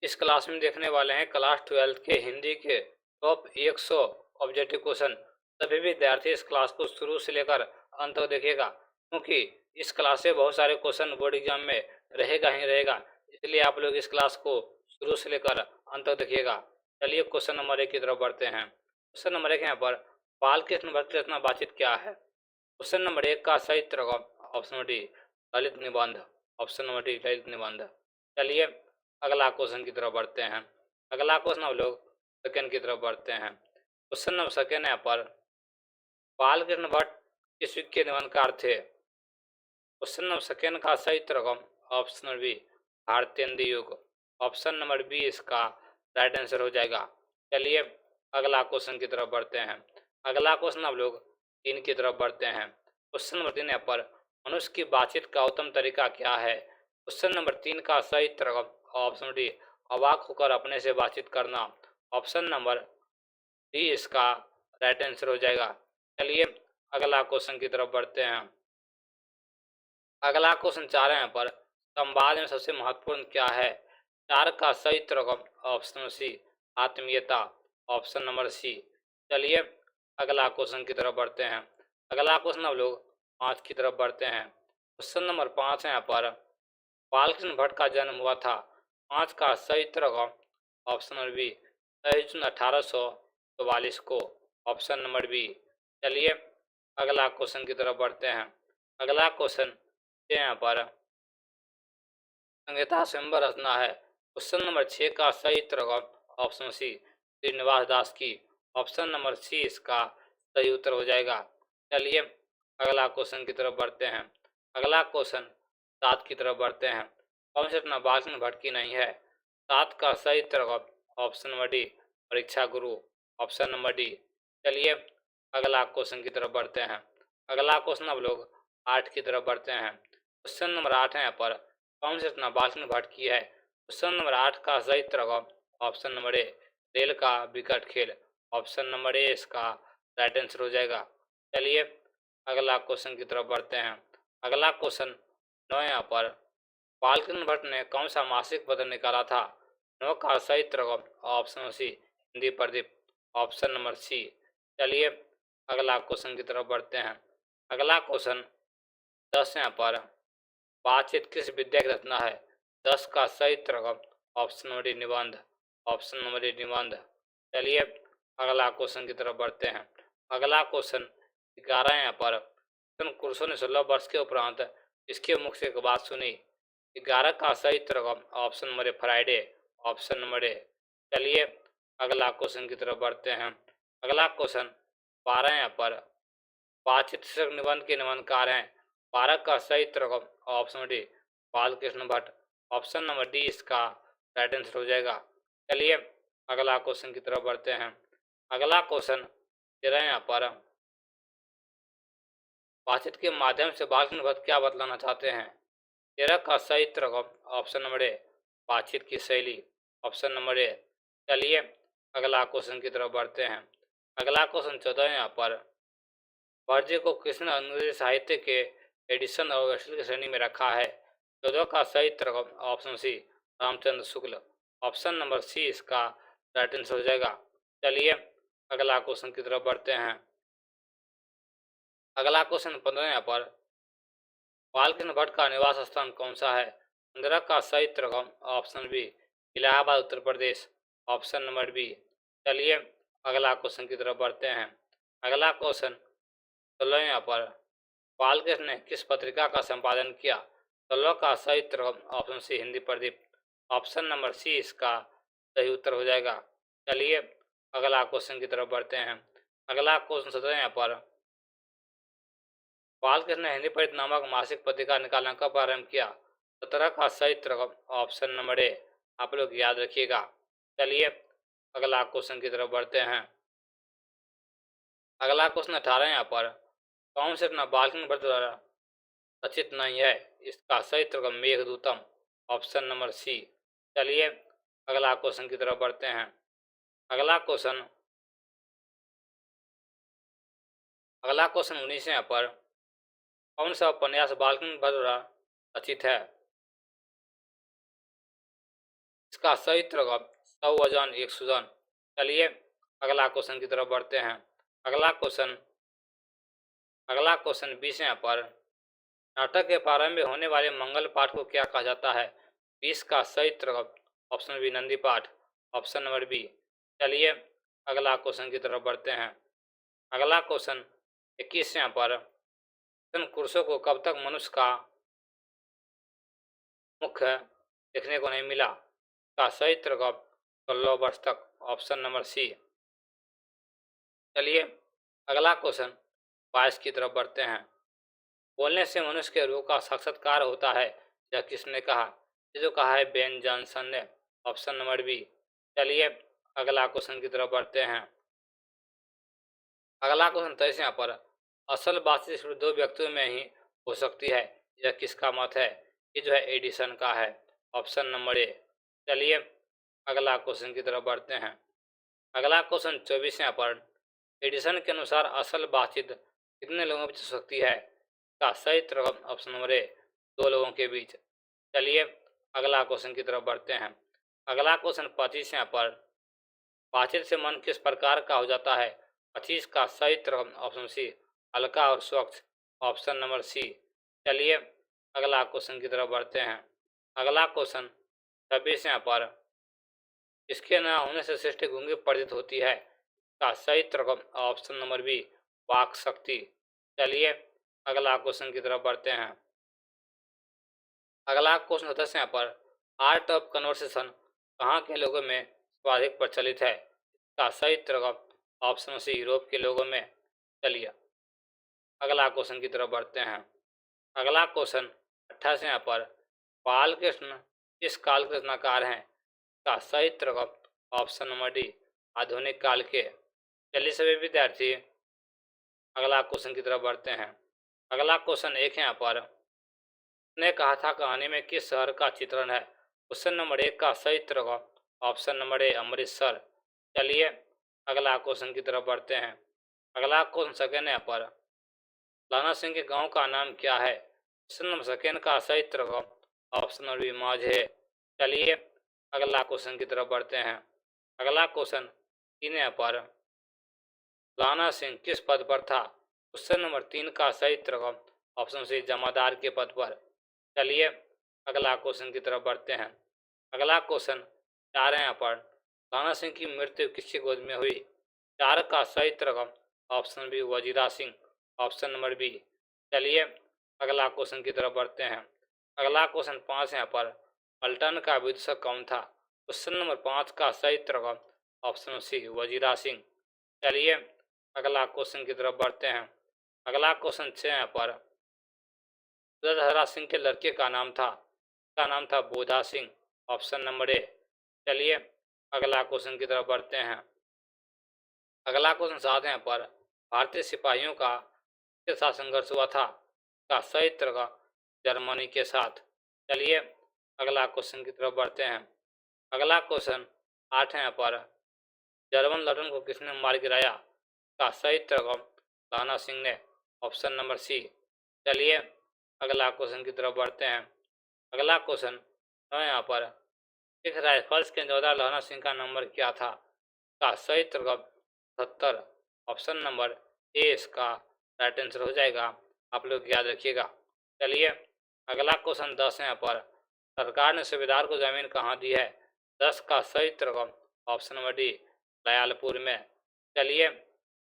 इस क्लास में देखने वाले हैं क्लास 12 के हिंदी के टॉप 100 ऑब्जेक्टिव क्वेश्चन। सभी विद्यार्थी इस क्लास को शुरू से लेकर अंत तक देखिएगा, क्योंकि इस क्लास से बहुत सारे क्वेश्चन बोर्ड एग्जाम में रहेगा ही रहेगा। इसलिए आप लोग इस क्लास को शुरू से लेकर अंत तक देखिएगा। चलिए क्वेश्चन नंबर 1 की तरफ बढ़ते हैं। क्वेश्चन नंबर 1 यहाँ पर बाल कृष्ण भट्ट की रचना बातचीत क्या है। क्वेश्चन नंबर 1 का सही उत्तर ऑप्शन नंबर डी ललित निबंध। ऑप्शन नंबर डी ललित निबंध। चलिए अगला क्वेश्चन की तरफ बढ़ते हैं। अगला क्वेश्चन हम लोग सेकेंड की तरफ बढ़ते हैं। क्वेश्चन नंबर सेकेंड यहाँ पर बालकृष्ण भट्ट किस युग के निबंधकार थे। क्वेश्चन नंबर सेकेंड का सही उत्तर ऑप्शन नंबर बी भारतीय हिंदी युग। ऑप्शन नंबर बी इसका राइट आंसर हो जाएगा। चलिए अगला क्वेश्चन की तरफ बढ़ते हैं। अगला क्वेश्चन हम लोग 3 की तरफ बढ़ते हैं। क्वेश्चन नंबर 3 यहाँ पर मनुष्य की बातचीत का उत्तम तरीका क्या है। क्वेश्चन नंबर 3 का सही उत्तर ऑप्शन डी अवाक होकर अपने से बातचीत करना। ऑप्शन नंबर डी इसका राइट आंसर हो जाएगा। चलिए अगला क्वेश्चन की तरफ बढ़ते हैं। अगला क्वेश्चन 4 है यहाँ पर संवाद में सबसे महत्वपूर्ण क्या है। 4 का सही उत्तर ऑप्शन नंबर सी आत्मीयता। Option number C. चलिए अगला क्वेश्चन की तरफ बढ़ते हैं। अगला क्वेश्चन हम लोग 5 की तरफ बढ़ते हैं। क्वेश्चन नंबर 5 है यहाँ पर बालकृष्ण भट्ट का जन्म हुआ था। 5 का सही उत्तर ऑप्शन नंबर बी 23 जून 1844 को। Option number B. चलिए अगला क्वेश्चन की तरफ बढ़ते हैं। अगला क्वेश्चन यहाँ पर संगीता स्वयंवर रचना है। क्वेश्चन नंबर 6 का सही उत्तर ऑप्शन सी श्रीनिवास दास की। ऑप्शन नंबर सी इसका सही उत्तर हो जाएगा। चलिए अगला क्वेश्चन की तरफ बढ़ते हैं। अगला क्वेश्चन 7 की तरफ बढ़ते हैं। कौन से रचना बालकृष्ण भट्ट की नहीं है। 7 का सही उत्तर ऑप्शन नंबर डी परीक्षा गुरु। Option number D. चलिए अगला क्वेश्चन की तरफ बढ़ते हैं। अगला क्वेश्चन अब लोग 8 की तरफ बढ़ते हैं। क्वेश्चन नंबर 8 है यहाँ पर कौन से रचना बालकृष्ण भट्ट की है। क्वेश्चन नंबर 8 का सही उत्तर ऑप्शन नंबर ए रेल का विकट खेल। ऑप्शन नंबर ए इसका राइट आंसर हो जाएगा। चलिए अगला क्वेश्चन की तरफ बढ़ते हैं। अगला क्वेश्चन 9 यहाँ पर बालकृष्ण भट्ट ने कौन सा मासिक पत्र निकाला था। 9 का सही उत्तर option C Hindi Pradeep. Option number C. चलिए अगला क्वेश्चन की तरफ बढ़ते हैं। अगला क्वेश्चन 10 यहाँ पर बातचीत किस विद्या की रचना है। 10 का सही उत्तर ऑप्शन नंबर डी निबंध। ऑप्शन नंबर डी निबंध। चलिए अगला क्वेश्चन की तरफ बढ़ते हैं। अगला क्वेश्चन 11 यहाँ पर कुरुसो ने 16 वर्ष के उपरांत इसके मुख से एक बात सुनी। 11 का सही उत्तर option number A Friday. Option number A. चलिए अगला क्वेश्चन की तरफ बढ़ते हैं। अगला क्वेश्चन 12 यहाँ पर बातचीत निबंध के निबंधकार हैं। 12 का सही उत्तर option D Balkrishna Bhatt. Option number D इसका राइट आंसर हो जाएगा। चलिए अगला क्वेश्चन की तरफ बढ़ते हैं। अगला क्वेश्चन 13 यहाँ पर बातचीत के माध्यम से बालकृष्ण भट्ट क्या बतलाना चाहते हैं। 13 का सही उत्तर ऑप्शन नंबर ए बातचीत की शैली। Option number A. चलिए अगला क्वेश्चन की तरफ बढ़ते हैं। अगला क्वेश्चन 14 यहाँ पर वर्ज्य को किसने अंग्रेजी साहित्य के एडिशन और अश्लील की श्रेणी में रखा है। 14 का सही उत्तर ऑप्शन सी Ramchandra Shukla. Option number C इसका राइट आंसर हो जाएगा। चलिए अगला क्वेश्चन की तरफ बढ़ते हैं। अगला क्वेश्चन 15 यहाँ पर बालकृष्ण भट्ट का निवास स्थान कौन सा है। 15 का सही उत्तर option B Allahabad Uttar Pradesh. Option number B. चलिए अगला क्वेश्चन की तरफ बढ़ते हैं। अगला क्वेश्चन 16 यहाँ पर बालकृष्ण ने किस पत्रिका का संपादन किया। 16 का सही उत्तर option C Hindi Pradeep. Option number C इसका सही उत्तर हो जाएगा। चलिए अगला क्वेश्चन की तरफ बढ़ते हैं। अगला क्वेश्चन 17 यहाँ पर बालकृष्ण ने हिंदी पंडित नामक मासिक पत्रिका निकालना कब प्रारंभ किया। 17 का सही उत्तर ऑप्शन नंबर ए आप लोग याद रखिएगा। चलिए अगला क्वेश्चन की तरफ बढ़ते हैं। अगला क्वेश्चन 18 यहाँ पर कौन से रचना बालकृष्ण भट्ट द्वारा रचित नहीं है। इसका सही उत्तर मेघदूतम। Option number C. चलिए अगला क्वेश्चन की तरफ बढ़ते हैं। अगला क्वेश्चन 19 यहाँ पर कौन सा उपन्यास बालकृष्ण भट्ट द्वारा रचित है। इसका सही उत्तर 100 वजन 1 सूजन। चलिए अगला क्वेश्चन की तरफ बढ़ते हैं। अगला क्वेश्चन 20 यहाँ पर नाटक के प्रारंभ में होने वाले मंगल पाठ को क्या कहा जाता है? 20 का सही उत्तर ऑप्शन बी नंदी पाठ, ऑप्शन नंबर बी। चलिए अगला क्वेश्चन की तरफ बढ़ते हैं। अगला क्वेश्चन 21 यहाँ पर कुर्सों को कब तक मनुष्य का मुख्य देखने को नहीं मिला? का सही उत्तर 16 वर्ष तक, ऑप्शन नंबर सी। चलिए अगला क्वेश्चन 22 की तरफ बढ़ते हैं। बोलने से मनुष्य के रूह का साक्षात्कार होता है, यह किसने कहा? ये जो कहा है बेन जॉनसन ने, ऑप्शन नंबर बी। चलिए अगला क्वेश्चन की तरफ बढ़ते हैं। अगला क्वेश्चन 23 यहाँ पर असल बातचीत सिर्फ दो व्यक्तियों में ही हो सकती है, यह किसका मत है? ये जो है एडिसन का है, ऑप्शन नंबर ए। चलिए अगला क्वेश्चन की तरफ बढ़ते हैं। अगला क्वेश्चन 24 यहाँ पर एडिसन के अनुसार असल बातचीत कितने लोगों के बीच हो सकती है? का सही उत्तर ऑप्शन नंबर ए 2 लोगों के बीच। चलिए अगला क्वेश्चन की तरफ बढ़ते हैं। अगला क्वेश्चन 25 यहाँ पर बातचीत से मन किस प्रकार का हो जाता है? 25 का सही उत्तर ऑप्शन सी हल्का और स्वच्छ, ऑप्शन नंबर सी। चलिए अगला क्वेश्चन की तरफ बढ़ते हैं। अगला क्वेश्चन 26 यहाँ पर इसके न होने से सृष्टि गूंगी प्रतीत होती है? का सही उत्तर ऑप्शन नंबर बी वाक शक्ति। चलिए अगला क्वेश्चन की तरफ बढ़ते हैं। अगला क्वेश्चन होता है यहाँ पर आर्ट ऑफ कन्वर्सेशन कहाँ के लोगों में सर्वाधिक प्रचलित है? का सही उत्तर ऑप्शन सी यूरोप के लोगों में। चलिए अगला क्वेश्चन की तरफ बढ़ते हैं। अगला क्वेश्चन 28 यहाँ पर बालकृष्ण किस काल के रचनाकार हैं? का सही उत्तर ऑप्शन नंबर डी आधुनिक काल के। चलिए सभी विद्यार्थी अगला क्वेश्चन की तरफ बढ़ते हैं। अगला क्वेश्चन 1 यहाँ पर ने कहा था कहानी में किस शहर का चित्रण है? क्वेश्चन नंबर 1 का सही उत्तर ऑप्शन नंबर ए अमृतसर। चलिए अगला क्वेश्चन की तरफ बढ़ते हैं। अगला क्वेश्चन सेकेंड यहाँ पर लाना सिंह के गांव का नाम क्या है? क्वेश्चन नंबर सेकेंड का सही उत्तर ऑप्शन नंबर बी माझे। चलिए अगला क्वेश्चन की तरफ बढ़ते हैं। अगला क्वेश्चन 3 यहाँ पर लाना सिंह किस पद पर था? क्वेश्चन नंबर 3 का सही उत्तर ऑप्शन सी जमादार के पद पर। चलिए अगला क्वेश्चन की तरफ बढ़ते हैं। अगला क्वेश्चन 4 यहाँ पर लाना सिंह की मृत्यु किसकी गोद में हुई? 4 का सही उत्तर option B Wazira Singh, option number B. चलिए अगला क्वेश्चन की तरफ बढ़ते हैं। अगला क्वेश्चन 5 यहाँ पर पलटन का विदूषक कौन था? क्वेश्चन नंबर 5 का सही उत्तर ऑप्शन सी वजीरा सिंह। चलिए अगला क्वेश्चन की तरफ बढ़ते हैं। अगला क्वेश्चन 6 यहाँ पर हरा सिंह के लड़के का नाम था? का नाम था बोधा सिंह, ऑप्शन नंबर ए। चलिए अगला क्वेश्चन की तरफ बढ़ते हैं। अगला क्वेश्चन 7 यहाँ पर भारतीय सिपाहियों का किसके साथ संघर्ष हुआ था? का सही उत्तर जर्मनी के साथ। चलिए अगला क्वेश्चन की तरफ बढ़ते हैं। अगला क्वेश्चन 8 है यहाँ पर जर्मन लड़न को किसने मार गिराया? का सही उत्तर लाना सिंह ने, ऑप्शन नंबर सी। चलिए अगला क्वेश्चन की तरफ बढ़ते हैं। अगला क्वेश्चन है यहाँ पर सिख राइफल्स के जोधा लाना सिंह का नंबर क्या था? का सही उत्तर 70, ऑप्शन नंबर ए इसका राइट आंसर हो जाएगा, आप लोग याद रखिएगा। चलिए अगला क्वेश्चन 10 है यहाँ पर सरकार ने सूबेदार को जमीन कहाँ दी है? 10 का सही उत्तर ऑप्शन नंबर डी लयालपुर में। चलिए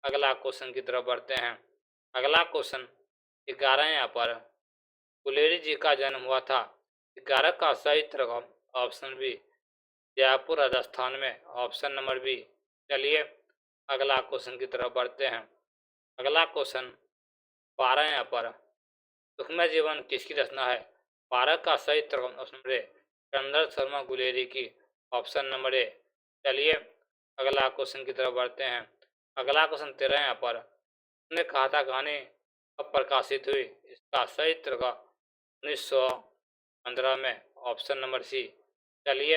अगला क्वेश्चन की तरफ बढ़ते हैं। अगला क्वेश्चन 11 यहाँ पर गुलेरी जी का जन्म हुआ था? 11 का सही उत्तर ऑप्शन बी जयपुर राजस्थान में, ऑप्शन नंबर बी। चलिए अगला क्वेश्चन की तरफ बढ़ते हैं। अगला क्वेश्चन 12 यहाँ पर सुखमय जीवन किसकी रचना है? 12 का सही उत्तर ऑप्शन नंबर ए चंद्र शर्मा गुलेरी की, ऑप्शन नंबर ए। चलिए अगला क्वेश्चन की तरफ बढ़ते हैं। अगला क्वेश्चन 13 यहाँ पर हमने कहा था कहानी कब प्रकाशित हुई? इसका सही उत्तर 1915 में, ऑप्शन नंबर सी। चलिए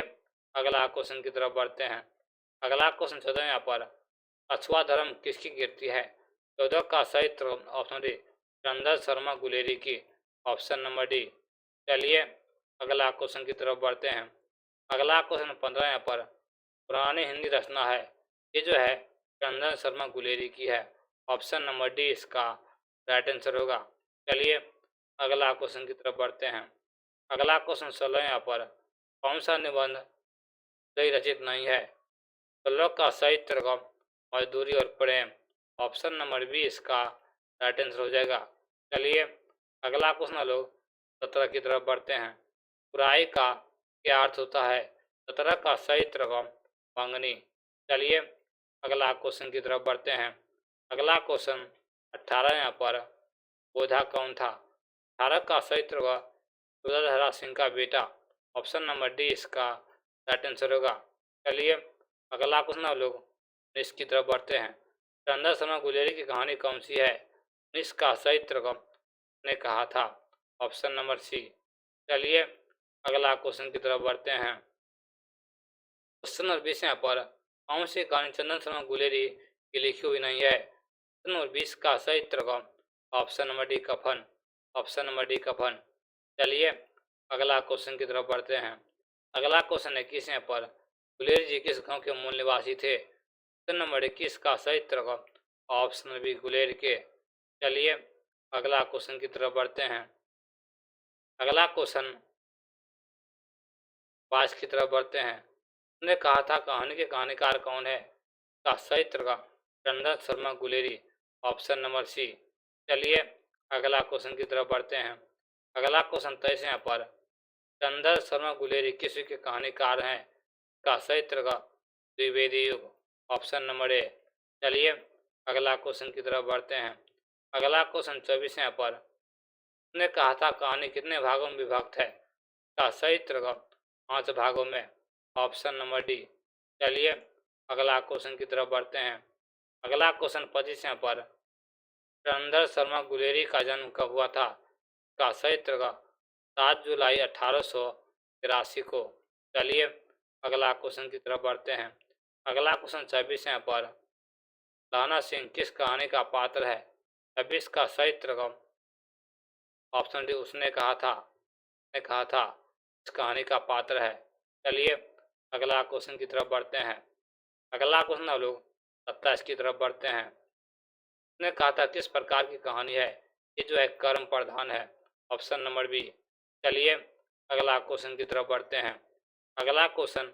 अगला क्वेश्चन की तरफ बढ़ते हैं। अगला क्वेश्चन 14 यहाँ पर अछुआ धर्म किसकी कीर्ति है? 14 का सही उत्तर ऑप्शन डी चंद्र शर्मा गुलेरी की, ऑप्शन नंबर डी। चलिए अगला क्वेश्चन की तरफ बढ़ते हैं। अगला क्वेश्चन 15 यहाँ पर पुरानी हिंदी रचना है, ये जो है चंदन शर्मा गुलेरी की है। ऑप्शन नंबर डी इसका राइट आंसर होगा। चलिए अगला क्वेश्चन की तरफ बढ़ते हैं। अगला क्वेश्चन 16 यहाँ पर कौन सा निबंध सही रचित नहीं है? श्लोक का सही तरगम मजदूरी और प्रेम। ऑप्शन नंबर बी इसका राइट आंसर हो जाएगा। चलिए अगला क्वेश्चन लोग 17 की तरफ बढ़ते हैं। बुराई का क्या अर्थ होता है? 17 का सही तरगम मंगनी। चलिए अगला क्वेश्चन की तरफ बढ़ते हैं। अगला क्वेश्चन 18 यहाँ पर बोधा कौन था? 18 का सही तरगम सुधाधरा सिंह का बेटा। ऑप्शन नंबर डी इसका राइट आंसर होगा। चलिए अगला क्वेश्चन आप लोग इसकी तरफ बढ़ते हैं। चंदा शर्मा गुलेरी की कहानी कौन सी है? इसका सही तरगम ने कहा था। Option number C. चलिए अगला क्वेश्चन की तरफ बढ़ते हैं। क्वेश्चन नंबर 20 यहाँ पर कौन सी कहानी चंदन शर्मा गुलेरी की लिखी हुई नहीं है? क्वेश्चन नंबर 20 का सही तरगम ऑप्शन नंबर डी कफन। ऑप्शन नंबर डी कफन। चलिए अगला क्वेश्चन की तरफ बढ़ते हैं। अगला क्वेश्चन 21 यहाँ पर गुलेरी जी किस गांव के मूल निवासी थे? क्वेश्चन नंबर 21 का सही तरगम ऑप्शन नंबर बी गुलेर के। चलिए अगला क्वेश्चन की तरफ बढ़ते हैं। अगला क्वेश्चन 22 की तरफ बढ़ते हैं। उसने कहा था कहानी के कहानीकार कौन है? का सही तरगम Chandan Sharma Guleri. Option number C. चलिए अगला क्वेश्चन की तरफ बढ़ते हैं। अगला क्वेश्चन 23 यहाँ पर चंदन शर्मा गुलेरी किस युग के कहानीकार हैं? का सही तरगम द्विवेदी युग। Option number A. चलिए अगला क्वेश्चन की तरफ बढ़ते हैं। अगला क्वेश्चन 24 यहाँ पर उसने कहा था कहानी कितने भागों में विभक्त है? का सही तरगम 5 भागों में। Option number D. चलिए अगला क्वेश्चन की तरफ बढ़ते हैं। अगला क्वेश्चन 25 यहाँ पर चंदन शर्मा गुलेरी का जन्म कब हुआ था? का सही तरगम 7 जुलाई 1883 को। चलिए अगला क्वेश्चन की तरफ बढ़ते हैं। अगला क्वेश्चन 26 यहाँ पर लाना सिंह किस कहानी का पात्र है? 26 का सही तरगम ऑप्शन डी उसने कहा था। इस कहानी का पात्र है। चलिए अगला क्वेश्चन की तरफ बढ़ते हैं। अगला क्वेश्चन हम लोग 27 की तरफ बढ़ते हैं। उसने कहा था किस प्रकार की कहानी है? ये जो है कर्म प्रधान है। Option number B. चलिए अगला क्वेश्चन की तरफ बढ़ते हैं। अगला क्वेश्चन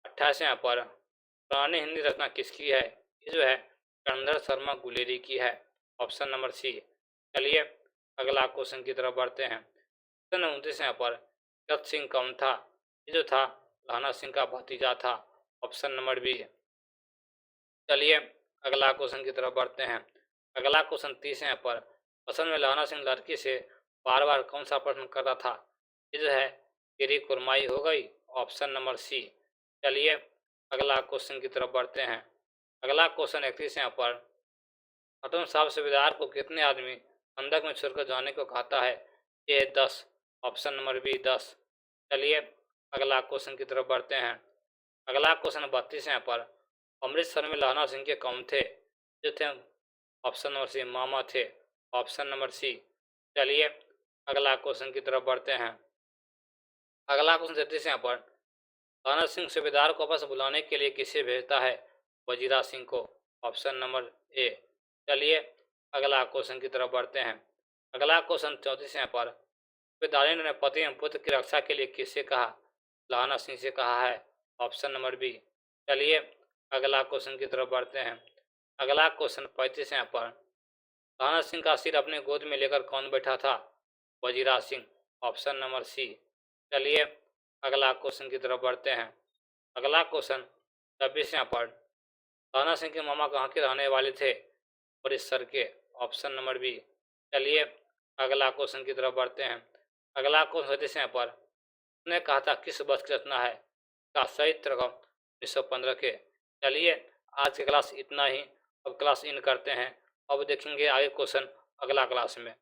28 यहाँ पर पुरानी हिंदी रचना किसकी है? ये जो है चंदन शर्मा गुलेरी की है। Option number C. चलिए अगला क्वेश्चन की तरफ बढ़ते हैं। क्वेश्चन 29 यहाँ पर जगत सिंह कौन था? ये जो था लाना सिंह का भतीजा था। Option number B. चलिए अगला क्वेश्चन की तरफ बढ़ते हैं। अगला क्वेश्चन 30 यहाँ पर असल में लाना सिंह लड़की से बार बार कौन सा प्रश्न करता था? ये जो है तेरी कुरमाई हो गई। Option number C. चलिए अगला क्वेश्चन की तरफ बढ़ते हैं। अगला क्वेश्चन 31 यहाँ पर खाटून साहब सूबेदार को कितने आदमी खंदक में छोड़कर जाने को कहता है? ये 10। Option number B 10। चलिए अगला क्वेश्चन की तरफ बढ़ते हैं। अगला क्वेश्चन 32 यहाँ पर अमृतसर में लाना सिंह के कौन थे? जो थे ऑप्शन नंबर सी मामा थे। Option number C. चलिए अगला क्वेश्चन की तरफ बढ़ते हैं। अगला क्वेश्चन 33 यहाँ पर लाना सिंह सूबेदार को वापस बुलाने के लिए किसे भेजता है? वजीरा सिंह को। Option number A. चलिए अगला क्वेश्चन की तरफ बढ़ते हैं। अगला क्वेश्चन 34 यहाँ पर सूबेदारी ने पति एवं पुत्र की रक्षा के लिए किससे कहा? लाना सिंह से कहा है। Option number B. चलिए अगला क्वेश्चन की तरफ बढ़ते हैं। अगला क्वेश्चन 35 यहाँ पर लाना सिंह का सिर अपने गोद में लेकर कौन बैठा था? Wazira Singh. Option number C. चलिए अगला क्वेश्चन की तरफ बढ़ते हैं। अगला क्वेश्चन 26 यहाँ पर लाना सिंह के मामा कहाँ के रहने वाले थे? अमृतसर के। Option number B. चलिए अगला क्वेश्चन की तरफ बढ़ते हैं। अगला क्वेश्चन 37 यहाँ पर उसने कहा था किस वर्ष की रचना है? का सही तरगम 1915 के। चलिए आज की क्लास इतना ही। अब क्लास इन करते हैं। अब देखेंगे आगे क्वेश्चन अगला क्लास में।